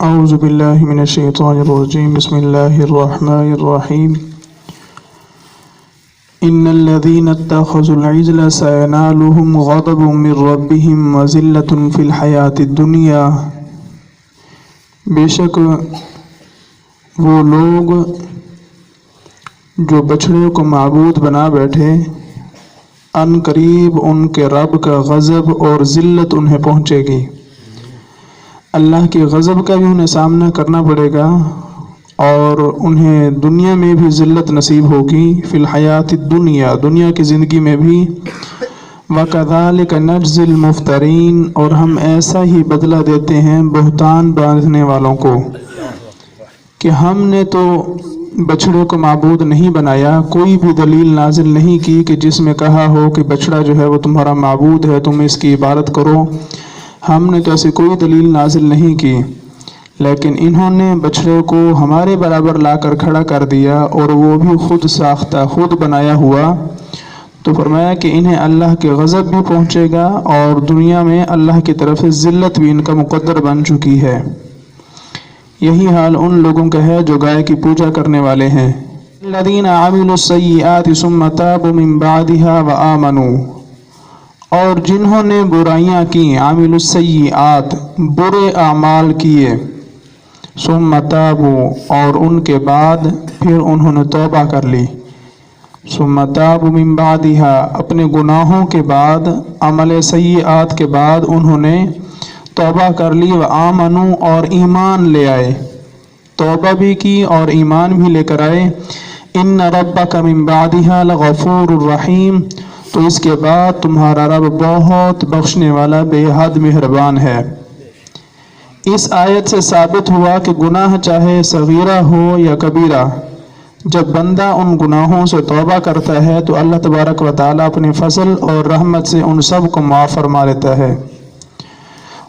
اعوذ باللہ من الشیطان الرجیم بسم اللہ الرحمن الرحیم ان الذین اتخذوا العجل سینالهم غضب من ربهم وذلۃ فی الحیاۃ الدنیا، بے شک وہ لوگ جو بچھڑے کو معبود بنا بیٹھے، ان قریب ان کے رب کا غضب اور ذلت انہیں پہنچے گی۔ اللہ کے غضب کا بھی انہیں سامنا کرنا پڑے گا اور انہیں دنیا میں بھی ذلت نصیب ہوگی، فی الحیات الدنیا، دنیا کی زندگی میں بھی۔ وَكَذَلِكَ نَجْزِي الْمُفْتَرِينَ، اور ہم ایسا ہی بدلہ دیتے ہیں بہتان باندھنے والوں کو، کہ ہم نے تو بچڑے کو معبود نہیں بنایا، کوئی بھی دلیل نازل نہیں کی کہ جس میں کہا ہو کہ بچڑا جو ہے وہ تمہارا معبود ہے، تم اس کی عبادت کرو۔ ہم نے تو ایسی کوئی دلیل نازل نہیں کی، لیکن انہوں نے بچڑے کو ہمارے برابر لا کر کھڑا کر دیا، اور وہ بھی خود ساختہ، خود بنایا ہوا۔ تو فرمایا کہ انہیں اللہ کے غضب بھی پہنچے گا اور دنیا میں اللہ کی طرف سے ذلت بھی ان کا مقدر بن چکی ہے۔ یہی حال ان لوگوں کا ہے جو گائے کی پوجا کرنے والے ہیں۔ الذین عملوا السیئات ثم تابوا من بعدها وآمنوا، اور جنہوں نے برائیاں کی، عامل السیئات، برے اعمال کیے، ثم تابوا، اور ان کے بعد پھر انہوں نے توبہ کر لی، ثم تابوا من بعدها، اپنے گناہوں کے بعد، عمل سیئات کے بعد انہوں نے توبہ کر لی، وآمنوا، اور ایمان لے آئے، توبہ بھی کی اور ایمان بھی لے کر آئے۔ ان ربک من بعدها لغفور الرحیم، تو اس کے بعد تمہارا رب بہت بخشنے والا، بے حد مہربان ہے۔ اس آیت سے ثابت ہوا کہ گناہ چاہے صغیرہ ہو یا کبیرہ، جب بندہ ان گناہوں سے توبہ کرتا ہے تو اللہ تبارک و تعالیٰ اپنے فضل اور رحمت سے ان سب کو معاف فرما لیتا ہے۔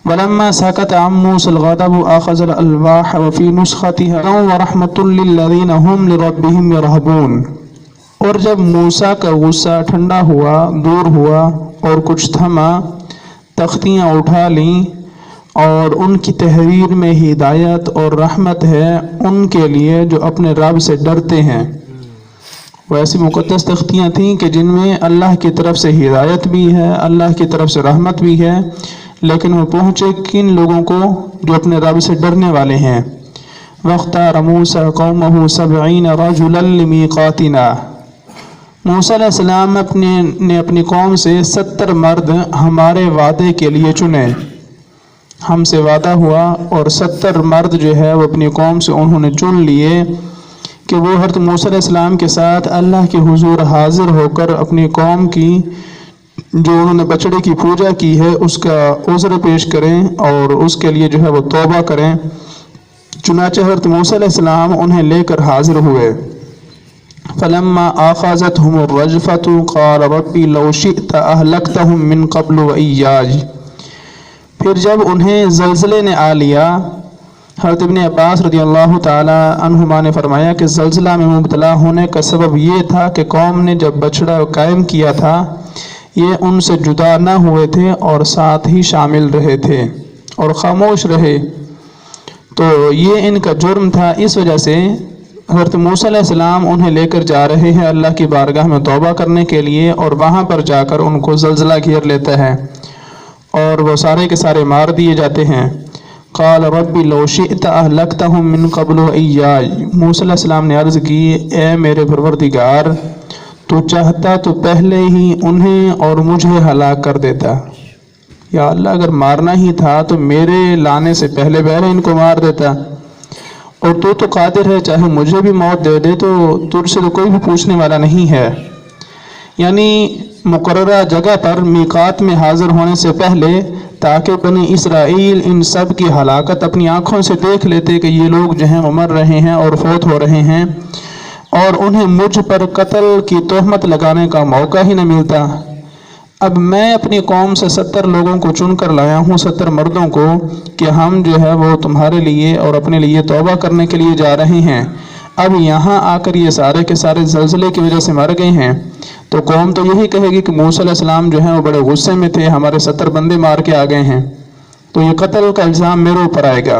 وَلَمَّا سَكَتَ عَن مُوسَى الْغَضَبُ أَخَذَ الْأَلْوَاحَ وَفِي نُسْخَتِهَا هُدًى وَرَحْمَةٌ لِّلَّذِينَ هُمْ لِرَبِّهِمْ يَرْهَبُونَ، اور جب موسیٰ کا غصہ ٹھنڈا ہوا، دور ہوا اور کچھ تھما، تختیاں اٹھا لیں، اور ان کی تحریر میں ہدایت اور رحمت ہے ان کے لیے جو اپنے رب سے ڈرتے ہیں۔ وہ ایسی مقدس تختیاں تھیں کہ جن میں اللہ کی طرف سے ہدایت بھی ہے، اللہ کی طرف سے رحمت بھی ہے، لیکن وہ پہنچے کن لوگوں کو؟ جو اپنے رب سے ڈرنے والے ہیں۔ وَاخْتَارَ مُوسَىٰ قَوْمَهُ 70 رَجُلًا لِّمِيقَاتِنَا، موسیٰ علیہ السلام نے اپنی قوم سے 70 مرد ہمارے وعدے کے لیے چنے، ہم سے وعدہ ہوا، اور 70 مرد جو ہے وہ اپنی قوم سے انہوں نے چن لیے کہ وہ حضرت موسیٰ علیہ السلام کے ساتھ اللہ کے حضور حاضر ہو کر اپنی قوم کی جو انہوں نے بچڑے کی پوجا کی ہے اس کا عذر پیش کریں اور اس کے لیے جو ہے وہ توبہ کریں۔ چنانچہ حضرت موسیٰ علیہ السلام انہیں لے کر حاضر ہوئے۔ فَلَمَّا آخَذَتْهُمُ الرَّجْفَةُ قَالَ رَبِّ لَوْ شِئْتَ أَهْلَكْتَهُم مِّن قَبْلُ وَإِيَّايَ، پھر جب انہیں زلزلے نے آ لیا، حضرت ابن عباس رضی اللہ تعالی عنہما نے فرمایا کہ زلزلہ میں مبتلا ہونے کا سبب یہ تھا کہ قوم نے جب بچڑا قائم کیا تھا یہ ان سے جدا نہ ہوئے تھے اور ساتھ ہی شامل رہے تھے اور خاموش رہے، تو یہ ان کا جرم تھا۔ اس وجہ سے حضرت موسیٰ علیہ السلام انہیں لے کر جا رہے ہیں اللہ کی بارگاہ میں توبہ کرنے کے لیے، اور وہاں پر جا کر ان کو زلزلہ گھیر لیتا ہے اور وہ سارے کے سارے مار دیے جاتے ہیں۔ قال رب لو شئت اہلکتہم من قبل وإیاي، موسیٰ علیہ السلام نے عرض کی، اے میرے پروردگار، تو چاہتا تو پہلے ہی انہیں اور مجھے ہلاک کر دیتا۔ یا اللہ، اگر مارنا ہی تھا تو میرے لانے سے پہلے ان کو مار دیتا، اور تو قادر ہے، چاہے مجھے بھی موت دے دے، تو تجھ سے تو کوئی بھی پوچھنے والا نہیں ہے۔ یعنی مقررہ جگہ پر میقات میں حاضر ہونے سے پہلے، تاکہ بنی اسرائیل ان سب کی ہلاکت اپنی آنکھوں سے دیکھ لیتے کہ یہ لوگ جو ہیں وہ مر رہے ہیں اور فوت ہو رہے ہیں، اور انہیں مجھ پر قتل کی تہمت لگانے کا موقع ہی نہ ملتا۔ اب میں اپنی قوم سے 70 لوگوں کو چن کر لایا ہوں، 70 مردوں کو، کہ ہم جو ہے وہ تمہارے لیے اور اپنے لیے توبہ کرنے کے لیے جا رہے ہیں۔ اب یہاں آ کر یہ سارے کے سارے زلزلے کی وجہ سے مر گئے ہیں، تو قوم تو یہی کہے گی کہ موسیٰ علیہ السلام جو ہیں وہ بڑے غصے میں تھے، ہمارے 70 بندے مار کے آ گئے ہیں، تو یہ قتل کا الزام میرے اوپر آئے گا۔